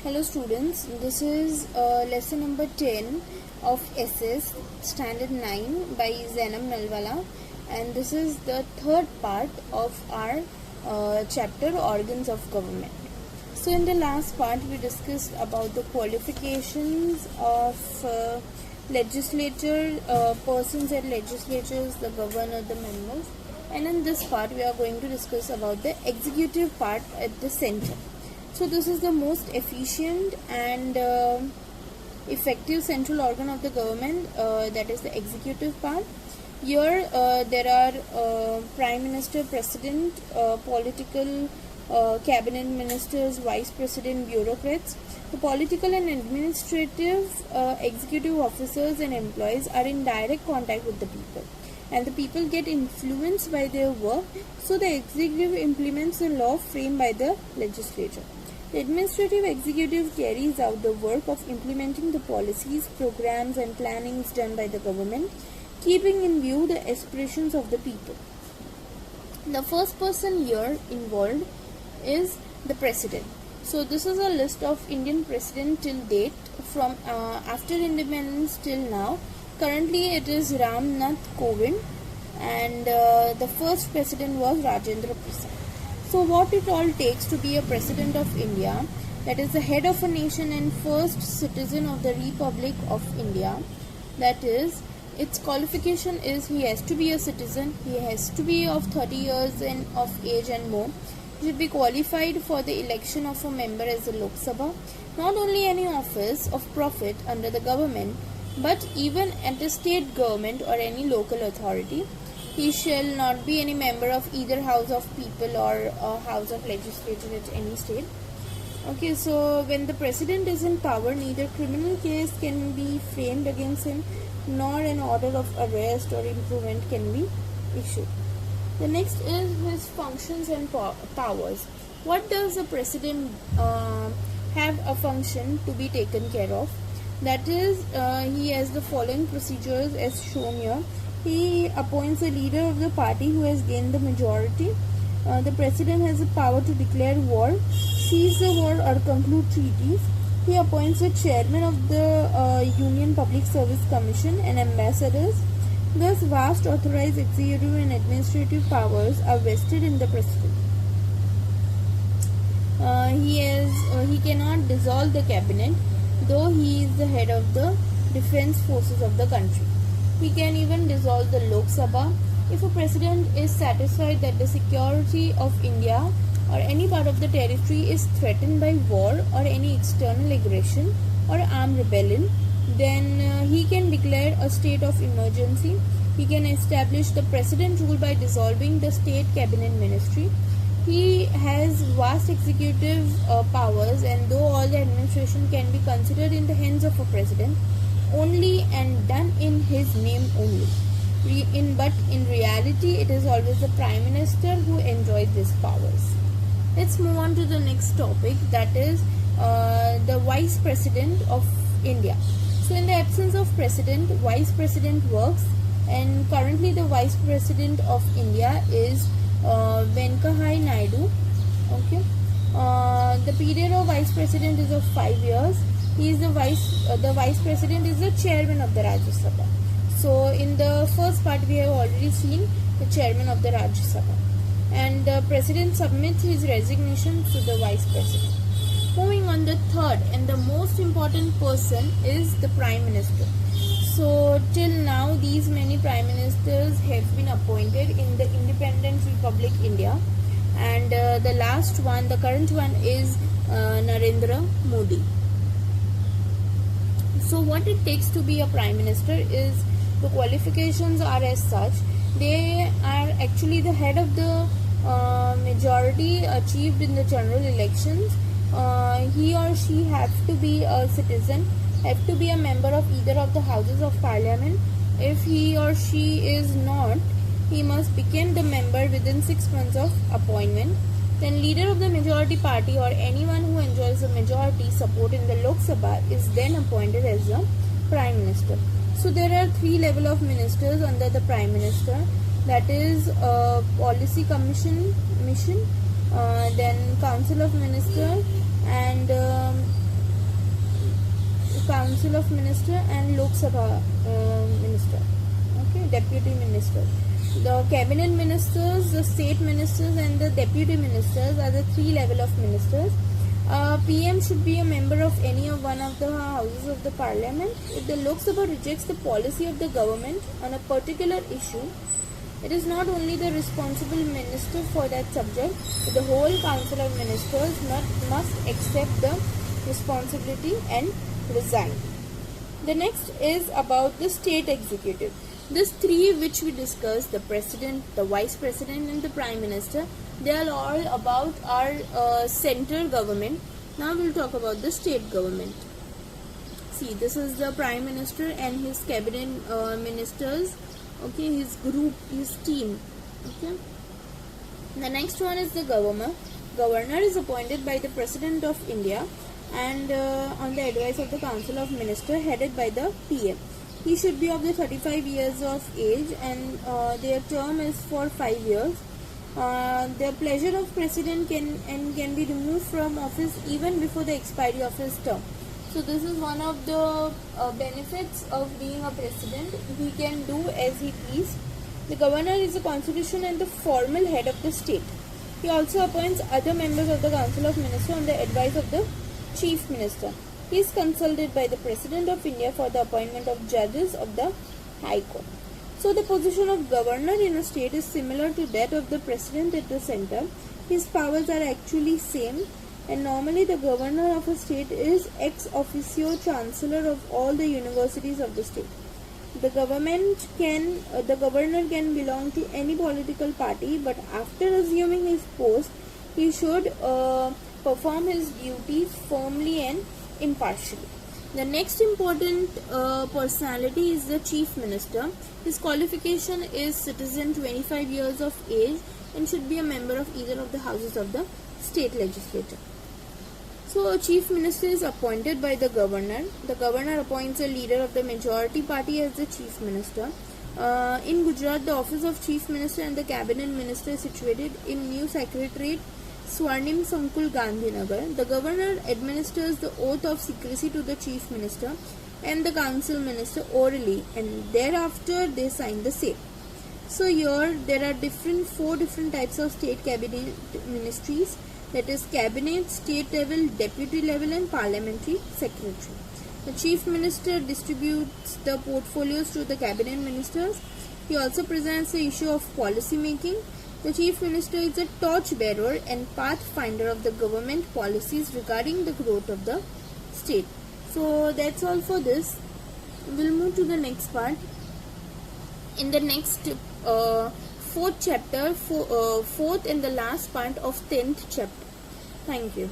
Hello students, this is lesson number 10 of SS Standard 9 by Zainab Nalwala, and this is the third part of our chapter Organs of Government. So in the last part we discussed about the qualifications of legislature, persons at legislatures, the governor, the members, and in this part we are going to discuss about the executive part at the center. So this is the most efficient and effective central organ of the government, that is the executive part. Here there are Prime Minister, President, political cabinet ministers, Vice President, bureaucrats. The political and administrative executive officers and employees are in direct contact with the people, and the people get influenced by their work, so the executive implements the law framed by the legislature. The administrative executive carries out the work of implementing the policies, programs and plannings done by the government, keeping in view the aspirations of the people. The first person here involved is the president. So this is a list of Indian president till date, from after independence till now. Currently it is Ram Nath Kovind, and the first president was Rajendra Prasad. So what it all takes to be a president of India, that is the head of a nation and first citizen of the Republic of India, that is, its qualification is he has to be a citizen, he has to be of 30 years and of age and more, he should be qualified for the election of a member as a Lok Sabha, not only any office of profit under the government, but even at the state government or any local authority. He shall not be any member of either House of People or House of Legislature at any state. Okay, so when the president is in power, neither criminal case can be framed against him, nor an order of arrest or imprisonment can be issued. The next is his functions and powers. What does the president have a function to be taken care of? That is, he has the following procedures as shown here. He appoints a leader of the party who has gained the majority. The president has the power to declare war, cease the war or conclude treaties. He appoints the chairman of the Union Public Service Commission and ambassadors. Thus, vast authorized executive and administrative powers are vested in the president. He cannot dissolve the cabinet, though he is the head of the defense forces of the country. He can even dissolve the Lok Sabha if a president is satisfied that the security of India or any part of the territory is threatened by war or any external aggression or armed rebellion. Then he can declare a state of emergency. He can establish the president rule by dissolving the state cabinet ministry. He has vast executive powers, and though all the administration can be considered in the hands of a president, only and done in his name only. But in reality, it is always the Prime Minister who enjoys these powers. Let's move on to the next topic, that is the Vice President of India. So in the absence of President, Vice President works, and currently the Vice President of India is Venkaiah Naidu. Okay. The period of Vice President is of 5 years. He is the Vice President is the chairman of the Rajya Sabha. So in the first part we have already seen the chairman of the Rajya Sabha, and the president submits his resignation to the Vice President. Moving on, the third and the most important person is the Prime Minister. So till now these many Prime Ministers have been appointed in the independent Republic India, and the last one, the current one, is Narendra Modi. So what it takes to be a Prime Minister is, the qualifications are as such. They are actually the head of the majority achieved in the general elections. He or she have to be a citizen, have to be a member of either of the houses of parliament. If he or she is not, he must become the member within 6 months of appointment. Then leader of the majority party or anyone who enjoys a majority support in the Lok Sabha is then appointed as the Prime Minister. So there are 3 levels of ministers under the Prime Minister, that is Policy Commission, then Council of Ministers, and Council of Minister and Lok Sabha Minister. Okay, Deputy Minister. The cabinet ministers, the state ministers, and the deputy ministers are the three level of ministers. PM should be a member of any of one of the houses of the parliament. If the Lok Sabha rejects the policy of the government on a particular issue, it is not only the responsible minister for that subject, but the whole council of ministers must accept the responsibility and resign. The next is about the state executive. These three which we discussed, the president, the vice president and the prime minister, they are all about our central government. Now we will talk about the state government. See, this is the prime minister and his cabinet ministers, okay, his group, his team. Okay. The next one is the governor. Governor is appointed by the President of India and on the advice of the Council of Ministers headed by the PM. He should be of the 35 years of age and their term is for 5 years. The pleasure of president can be removed from office even before the expiry of his term. So this is one of the benefits of being a president. He can do as he please. The governor is the constitution and the formal head of the state. He also appoints other members of the Council of Ministers on the advice of the Chief Minister. He is consulted by the President of India for the appointment of judges of the High Court. So the position of governor in a state is similar to that of the president at the center. His powers are actually same, and normally the governor of a state is ex officio chancellor of all the universities of the state. The governor can belong to any political party, but after assuming his post, he should perform his duties firmly and impartially. The next important personality is the Chief Minister. His qualification is citizen, 25 years of age, and should be a member of either of the houses of the state legislature. So a Chief Minister is appointed by the governor. The governor appoints a leader of the majority party as the Chief Minister. In Gujarat, the office of Chief Minister and the Cabinet Minister is situated in New Secretariat, Swarnim Sankul, Gandhinagar. The governor administers the oath of secrecy to the Chief Minister and the Council Minister orally, and thereafter they sign the same. So here there are four different types of state cabinet ministries, that is cabinet, state level, deputy level and parliamentary secretary. The Chief Minister distributes the portfolios to the cabinet ministers. He also presents the issue of policy making. The Chief Minister is a torch-bearer and pathfinder of the government policies regarding the growth of the state. So that's all for this. We'll move to the next part. In the next fourth chapter, fourth and the last part of 10th chapter. Thank you.